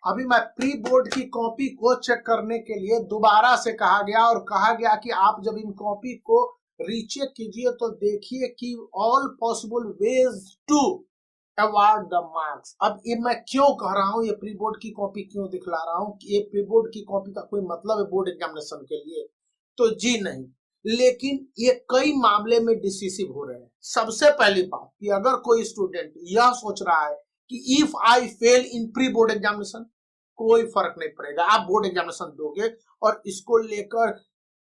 अभी मैं pre board की कॉपी को चेक करने के लिए दोबारा से कहा गया और कहा गया कि आप जब इन कॉपी को रीचेक कीजिए तो देखिए कि all possible ways to award the marks. अब ये मैं क्यों कह रहा हूँ, ये प्री बोर्ड की कॉपी क्यों दिखला रहा हूँ कि ये प्री बोर्ड की कॉपी का कोई मतलब है बोर्ड एग्जामिनेशन के लिए? तो जी नहीं, लेकिन ये कई मामले में डिसिसिव हो रहे हैं। सबसे पहली बात कि अगर कोई स्टूडेंट यह सोच रहा है कि if I fail in pre board examination, कोई फर्क नहीं पड़ेगा, आप बोर्ड एग्जामिनेशन दोगे और इसको लेकर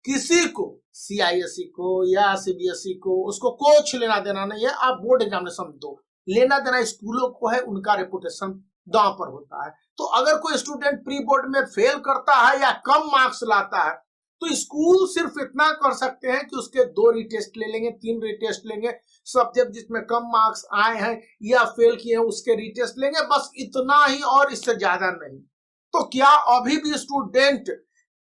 किसी को, सीआईएसई को या सीबीएसई को, उसको कुछ लेना देना नहीं है। आप बोर्ड एग्जामिनेशन दो, लेना देना स्कूलों को है, उनका रेपुटेशन दांव पर होता है। तो अगर कोई स्टूडेंट प्री बोर्ड में फेल करता है या कम मार्क्स लाता है तो स्कूल सिर्फ इतना कर सकते हैं कि उसके 2 रीटेस्ट ले लेंगे, 3 रीटेस्ट लेंगे, सब्जेक्ट जिसमें कम मार्क्स आए हैं या फेल किए हैं उसके रीटेस्ट लेंगे, बस इतना ही और इससे ज्यादा नहीं। तो क्या अभी भी स्टूडेंट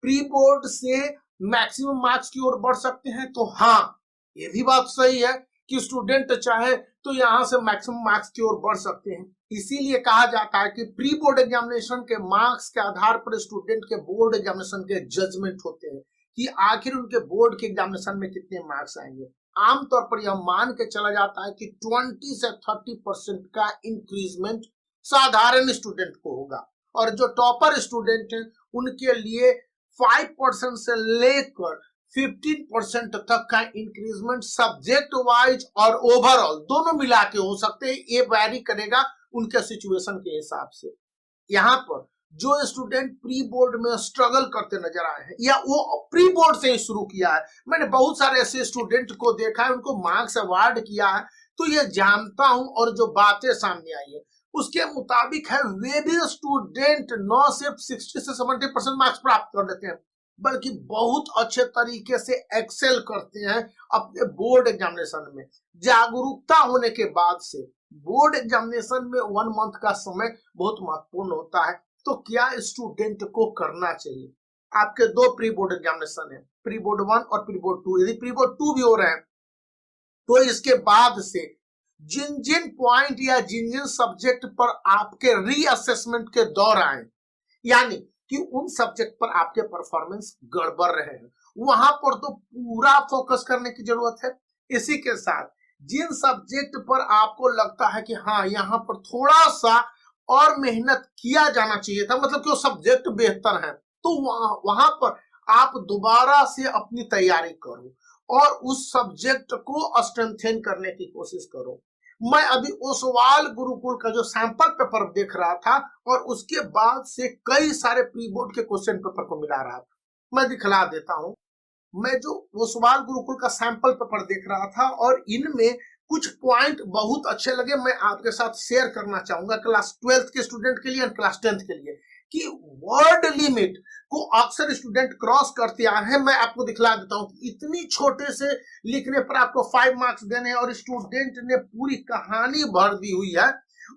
प्री बोर्ड से मैक्सिमम मार्क्स की ओर बढ़ सकते हैं? तो हाँ, ये भी बात सही है कि स्टूडेंट चाहे तो यहाँ से मैक्सिमम मार्क्स की ओर बढ़ सकते हैं। इसीलिए कहा जाता है कि प्री बोर्ड एग्जामिनेशन के मार्क्स के आधार पर स्टूडेंट के बोर्ड एग्जामिनेशन के जजमेंट होते हैं कि आखिर उनके बोर्ड के एग्जामिनेशन में कितने मार्क्स आएंगे। आमतौर पर यह मान के चला जाता है कि 20 से 30% का इंक्रीजमेंट साधारण स्टूडेंट को होगा और जो टॉपर स्टूडेंट हैं उनके लिए 5% से लेकर 15% तक का इंक्रीजमेंट सब्जेक्ट वाइज और ओवरऑल दोनों मिला के हो सकते हैं। ये वैरी करेगा उनके सिचुएशन के हिसाब से। यहाँ पर जो स्टूडेंट प्री बोर्ड में स्ट्रगल करते नजर आए हैं या वो प्री बोर्ड से ही शुरू किया है, मैंने बहुत सारे ऐसे स्टूडेंट को देखा है, उनको मार्क्स अवार्ड किया है, तो ये जानता हूं और जो बातें सामने आई है उसके मुताबिक है वे भी स्टूडेंट न सिर्फ 60 से 70% मार्क्स प्राप्त कर लेते हैं बल्कि बहुत अच्छे तरीके से एक्सेल करते हैं अपने बोर्ड एग्जामिनेशन में। जागरूकता होने के बाद से बोर्ड एग्जामिनेशन में 1 मंथ का समय बहुत महत्वपूर्ण होता है। तो क्या स्टूडेंट को करना चाहिए? आपके 2 प्री बोर्ड एग्जामिनेशन है, प्री बोर्ड 1 और प्री बोर्ड 2। यदि प्री बोर्ड 2 भी हो रहे हैं तो इसके बाद से जिन जिन पॉइंट या जिन जिन सब्जेक्ट पर आपके रीअसेसमेंट के दौर आए, यानी कि उन सब्जेक्ट पर आपके परफॉर्मेंस गड़बड़ रहे हैं, वहां पर तो पूरा फोकस करने की जरूरत है। इसी के साथ जिन सब्जेक्ट पर आपको लगता है कि हाँ यहाँ पर थोड़ा सा और मेहनत किया जाना चाहिए था, मतलब कि वो सब्जेक्ट बेहतर है, तो वहां पर आप दोबारा से अपनी तैयारी करो और उस सब्जेक्ट को स्ट्रेंथन करने की कोशिश करो। मैं अभी ओसवाल गुरुकुल का जो सैंपल पेपर देख रहा था और उसके बाद से कई सारे प्री बोर्ड के क्वेश्चन पेपर को मिला रहा था। मैं दिखला देता हूं, मैं जो ओसवाल गुरुकुल का सैंपल पेपर देख रहा था और इनमें कुछ पॉइंट बहुत अच्छे लगे, मैं आपके साथ शेयर करना चाहूंगा क्लास 12th के स्टूडेंट के लिए और क्लास 10th के लिए, कि वर्ड लिमिट को अक्सर स्टूडेंट क्रॉस करते आ रहे हैं। मैं आपको दिखला देता हूं कि इतनी छोटे से लिखने पर आपको 5 मार्क्स देने हैं और स्टूडेंट ने पूरी कहानी भर दी हुई है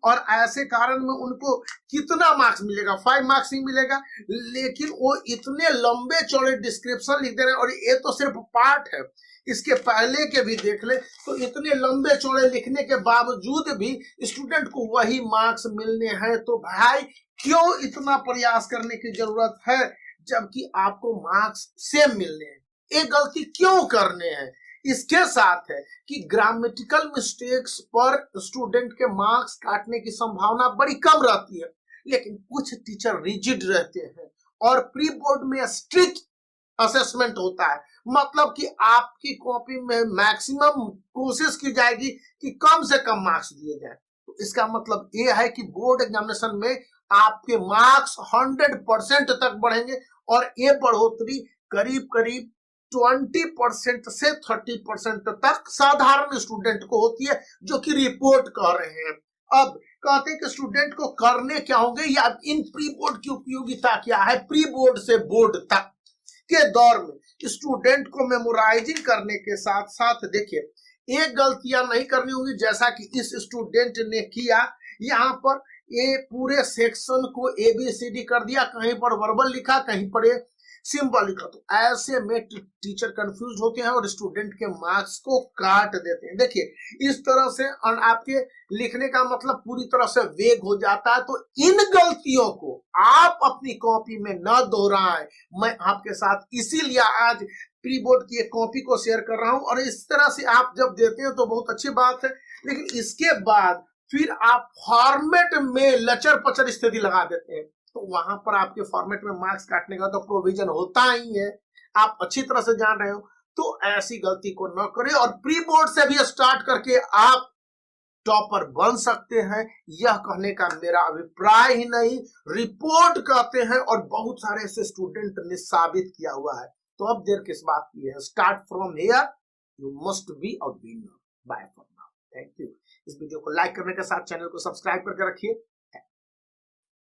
और ऐसे कारण में उनको कितना मार्क्स मिलेगा? 5 मार्क्स ही मिलेगा, लेकिन वो इतने लंबे चौड़े डिस्क्रिप्शन लिख दे रहे हैं और ये तो सिर्फ पार्ट है, इसके पहले के भी देख ले तो इतने लंबे चौड़े लिखने के बावजूद भी स्टूडेंट को वही मार्क्स मिलने हैं। तो भाई क्यों इतना प्रयास करने की जरूरत है जबकि आपको मार्क्स सेम मिलने हैं? ये गलती क्यों करने हैं? इसके साथ है कि ग्रामेटिकल मिस्टेक्स पर स्टूडेंट के मार्क्स काटने की संभावना बड़ी कम रहती है, लेकिन कुछ टीचर रिजिड रहते हैं और प्री बोर्ड में स्ट्रिक्ट असेसमेंट होता है, मतलब कि आपकी कॉपी में मैक्सिमम कोशिश की जाएगी कि कम से कम मार्क्स दिए जाए। तो इसका मतलब यह है कि बोर्ड एग्जामिनेशन में आपके मार्क्स 100% तक बढ़ेंगे और ये बढ़ोतरी करीब करीब 20% से 30% तक साधारण स्टूडेंट को होती है, जो कि रिपोर्ट कर रहे हैं। अब कहते हैं कि स्टूडेंट को करने क्या होंगे या इन प्री बोर्ड की उपयोगिता क्या है? प्री बोर्ड से बोर्ड तक के दौर में स्टूडेंट को मेमोराइजिंग करने के साथ साथ देखिए एक गलतियां नहीं करनी होगी जैसा कि इस स्टूडेंट ने किया। यहाँ पर ये पूरे सेक्शन को ABCD कर दिया, कहीं पर वर्बल लिखा, कहीं पर सिंपल लिखा। तो ऐसे में टीचर कंफ्यूज होते हैं और स्टूडेंट के मार्क्स को काट देते हैं। देखिए इस तरह से आपके लिखने का मतलब पूरी तरह से वेग हो जाता है। तो इन गलतियों को आप अपनी कॉपी में न दोहराएं। मैं आपके साथ इसीलिए आज प्री बोर्ड की एक कॉपी को शेयर कर रहा हूं। और इस तरह से आप जब देते हैं तो बहुत अच्छी बात है, लेकिन इसके बाद फिर आप फॉर्मेट में लचर पचर स्थिति लगा देते हैं तो वहां पर आपके फॉर्मेट में मार्क्स काटने का तो प्रोविजन होता ही है, आप अच्छी तरह से जान रहे हो। तो ऐसी गलती को न करें और प्री बोर्ड से भी स्टार्ट करके आप टॉपर बन सकते हैं, यह कहने का मेरा अभिप्राय ही नहीं, रिपोर्ट कहते हैं और बहुत सारे ऐसे स्टूडेंट ने साबित किया हुआ है। तो अब देर किस बात की है, start from here, you must be a winner. Bye for now, thank you. इस वीडियो को लाइक करने के साथ चैनल को सब्सक्राइब करके रखिए।